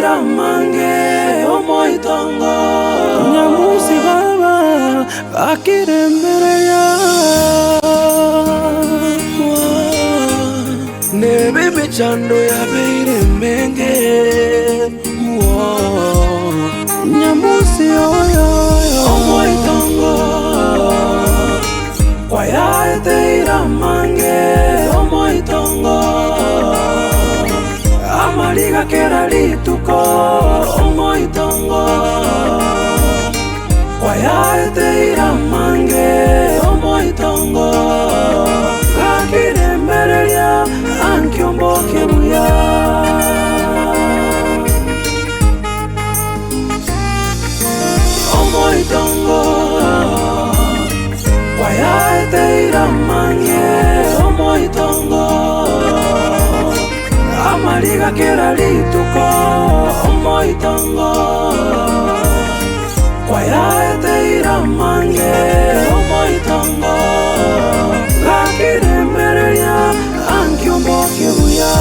teira mange omoitongo Nyamusi baba akirembereya nebe mechando ya beire menge Nyamusi oyo omoitongo kwaya teira mange omoitongo amaliga kera lituko omoitongo kwaya teira mange omoitongo kakirembereria ankiomboke buya omoitongo kwaya teira mange omoitongo amaliga kera lituko omoitongo kwaya teira mange omoitongo kakirembereria ankiomboke buya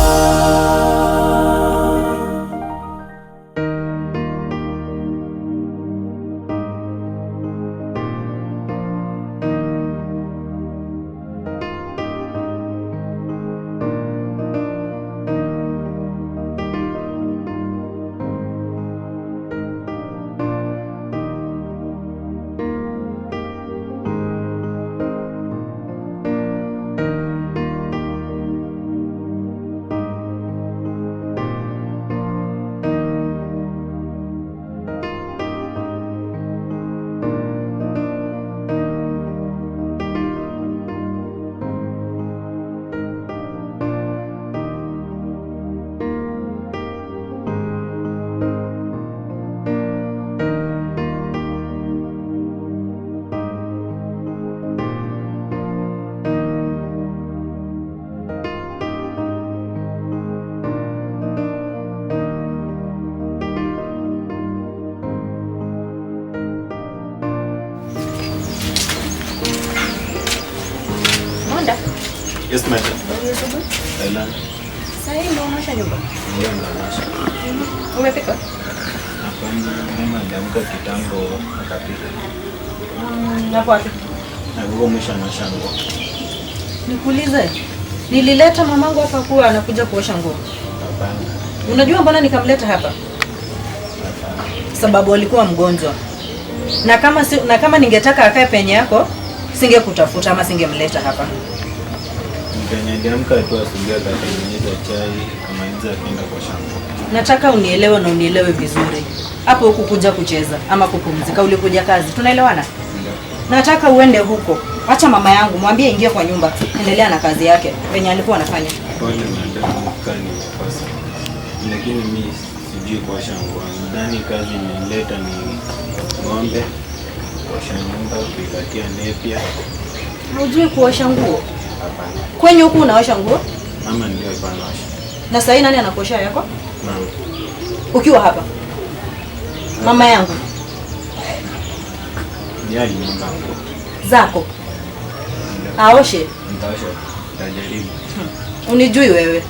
Yes, madam. Hello. Sasa ndio unasha nyumba. Ndio mnaanza. Umepika? Hapana, mama aliamka kitambo akapika. Na kwa wapi? Na huko msha nguo. Nikuulize. Nilileta mamangu hapa kuwa anakuja kuosha nguo. Hapana. Unajua mbona nikamleta hapa? Hapana. Sababu alikuwa mgonjwa. Na kama ningetaka akae penye yako, singekutafuta ama singemleta hapa. Mpenye aliamka tu asubuhi akatengeneza chai, kamaliza kwenda kwa shamba. Nataka unielewe na unielewe vizuri. Hapo huku kuja kucheza ama kupumzika, ulikuja kazi. Tunaelewana? Ndio. Nataka uende huko. Acha mama yangu, mwambie ingie kwa nyumba. Endelea na kazi yake venye alikuwa anafanya. Pole madam, kani nimekosa. Lakini mimi sijui kuosha nguo. Ndani kazi imenileta ni ng'ombe, kuosha nyumba, kuikatia nepia. Hujui kuosha nguo? Hapana. Kwenye huku unaosha nguo? Mama ndio alikuwa anaosha. Na sasa nani anakuosha yako? Mama. Ukiwa hapa. Mama yangu. Yeye alimwanga nguo. Zako. Aoshe. Nitaosha. Tajaribu. Unijui wewe.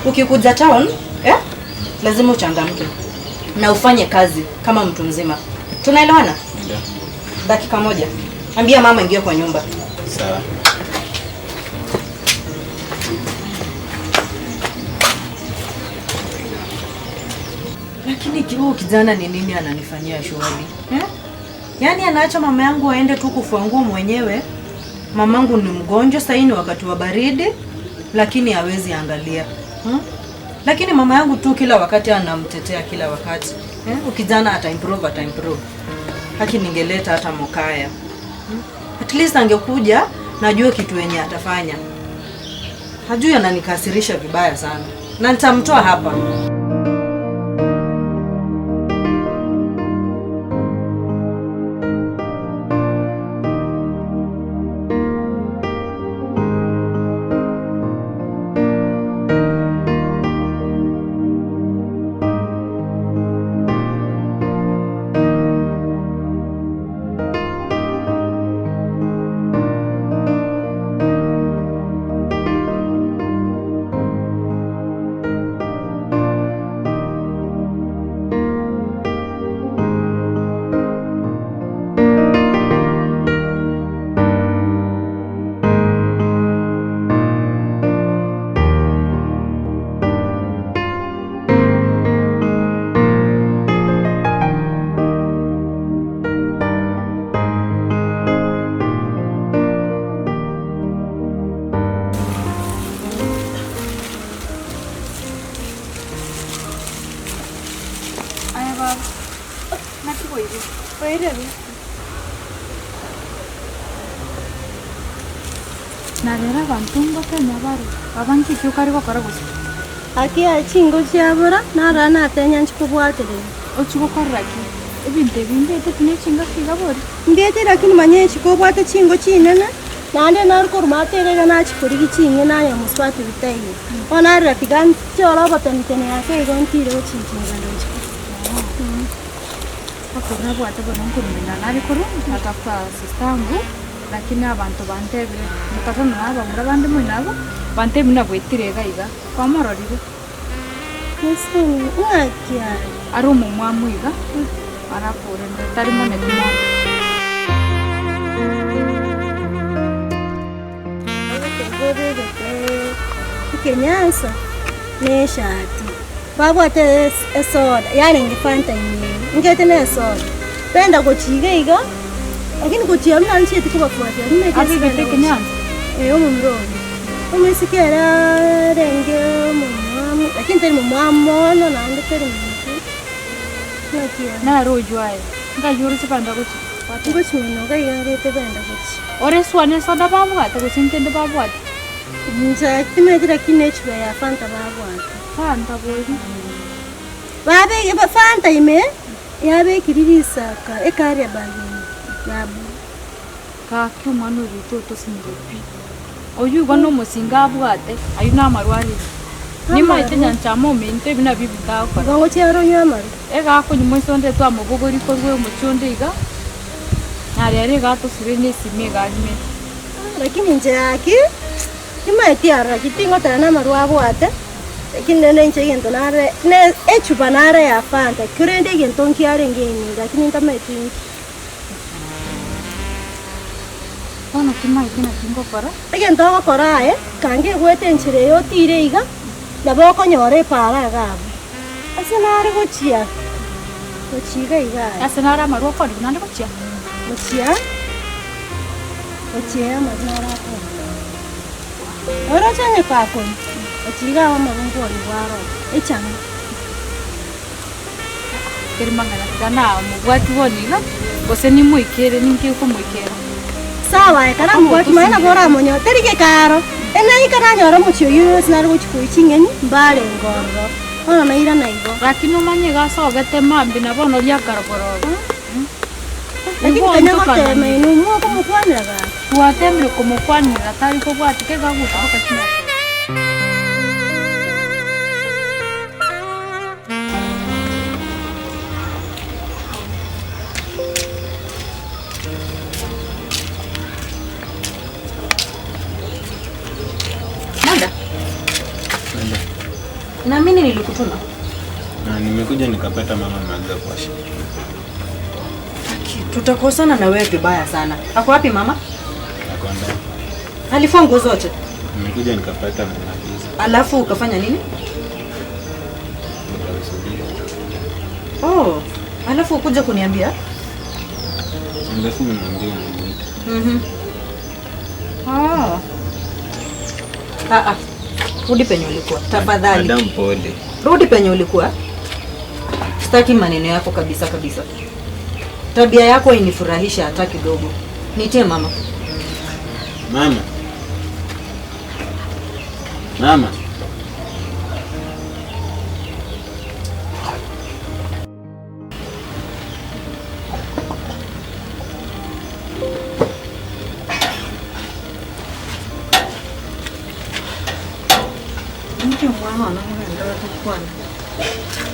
Ukikuja town, lazima uchangamke. Na ufanye kazi kama mtu mzima. Tunaelewana? Ndio. Dakika moja. Ambia mama ingie kwa nyumba. Sawa. Lakini kioo kijana ni nini ananifanyia shughuli? Yaani anaacha mama yangu aende tu kufua nguo mwenyewe. Mamangu ni mgonjwa, sasa ni wakati wa baridi, lakini hawezi angalia. Lakini mama yangu tu kila wakati anamtetea kila wakati. Ukijana ata improve. Haki ningeleta hata Mokaya. At least angekuja najua kitu yenye atafanya. Hajui ananikasirisha vibaya sana. Na nitamtoa hapa. baire. Nalera bantungo Kenya bari. Abanki cyukari bakora gusa. Aki achingo cyabura narana atenya nchikubwatere. Ochugokora ki? Ebinte binde tine chinga kigabori. Ndete lakini manye chikubwate chingo chinene. Nande narko matere na chikuri gichinge nayo muswati bitayi. Ona ratigan chola batanitene yake gontire ochinga ndocho. Bakora bwate bononkumenya nari kuru atafa sistangu. Lakini abantu bantebire mukatana naba murabande mwinabo bantebe nabwetirega iga kwamororire Neseni unakia ari umumwamu iga arapore ndari mone kuma Kenyansa neshati babwate esoda yani ngifanta ini ngete ne soda penda kuchiga iga lakini kutia mna nchi tukubafuatia nime ari gete Kenyansa umumroni umesikera renge mumamu lakini tari mumamu no nande tari mutu nakia na rojwaye ngajuru chipanda kuchi ngochi mino gayarete benda kuchi ore swane soda babwate kuchinkende babwate nja kimetira kinechwa ya fanta babwate fanta bori babe fanta ime yabe kiririsaka ekari abagini yabu ka kyumano rito singopi oyu gono musinga abwate ayu na marwari nima itenya nchamo mente bina bibita kwa ngo cyaro nyamari ega ko nyimo sonde twa mubogori ko rwe muchonde iga ari gato sirene sime gajime lakini nje yake kima etiara kitingo tana marwa abwate lakini nene nje gento nare ne echupa nare ya fanta kurende gento nkiare ngeni lakini ntameti Kono kima ikina kingo para gento gokora kange gwete nchire yo tire iga naboko nyore para gabu asenare gochia gochiga iga asenara marwa ko nande gochia gochia gochia mazara ko ora chane kako gochiga wa mabungo waro echanga kerimangana kana mugwati woniga gose ni muikere ninki ko muikere sawa kana mugwati maana bora monyo terike karo ena ikara nyoro muchio yus na ruchiko ichingeni mbale ngoro ona naira naigo lakini umanye gasogete mambi na bono lya karogoro lakini kanya gote menu mo ko mukwanira tuatemre ko mukwanira tari ko bwati ke gaguta ko kachina Na mimi nilikutuma. Na nimekuja nikapata mama maaga kuosha. Tutakosana na wewe vibaya sana. Ako wapi mama? Ako ndani. Alifua nguo zote. Nimekuja nikapata maagizo. Alafu ukafanya nini? Oh, alafu ukuja kuniambia? Alafu mnaambia unaniita. Rudi penye ulikuwa. Tafadhali. Madam pole. Rudi penye ulikuwa. Sitaki maneno yako kabisa kabisa. Tabia yako inifurahisha hata kidogo. Nitie mama. Mama. Mama.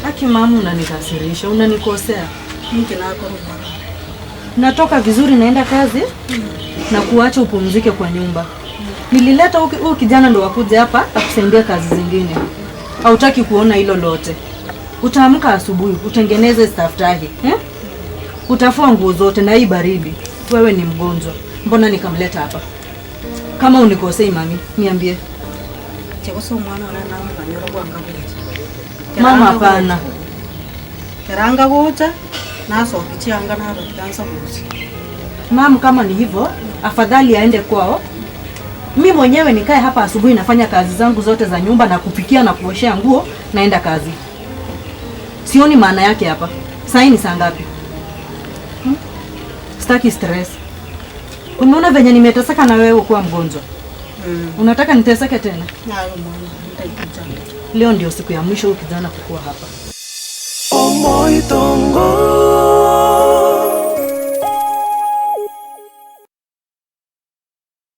Haki mama, unanikasirisha, unanikosea. mke nako rumba Natoka vizuri naenda kazi na kuacha upumzike kwa nyumba. Nilileta huyu kijana ndo wakuja hapa akusaidia kazi zingine. Hautaki kuona hilo lote. Utaamka asubuhi, utengeneze staftahi, utafua nguo zote na hii baridi. Wewe ni mgonjwa. Mbona nikamleta hapa? Kama unikosei mami, niambie. Chekoso mwana ona na manyoro kwa ngabuti. Mama hapana. Keranga gocha naso kichianga na dansa busi. Mama, kama ni hivyo, afadhali aende kwao. Mimi mwenyewe nikae hapa asubuhi nafanya kazi zangu zote za nyumba na kupikia na kuoshea nguo, naenda kazi. Sioni maana yake hapa. Sasa ni saa ngapi? Sitaki stress. Umeona venye nimeteseka na wewe kuwa mgonjwa. Unataka niteseke tena? Hayo mama, nitaikuja. Leo ndio siku ya mwisho kijana kukua hapa.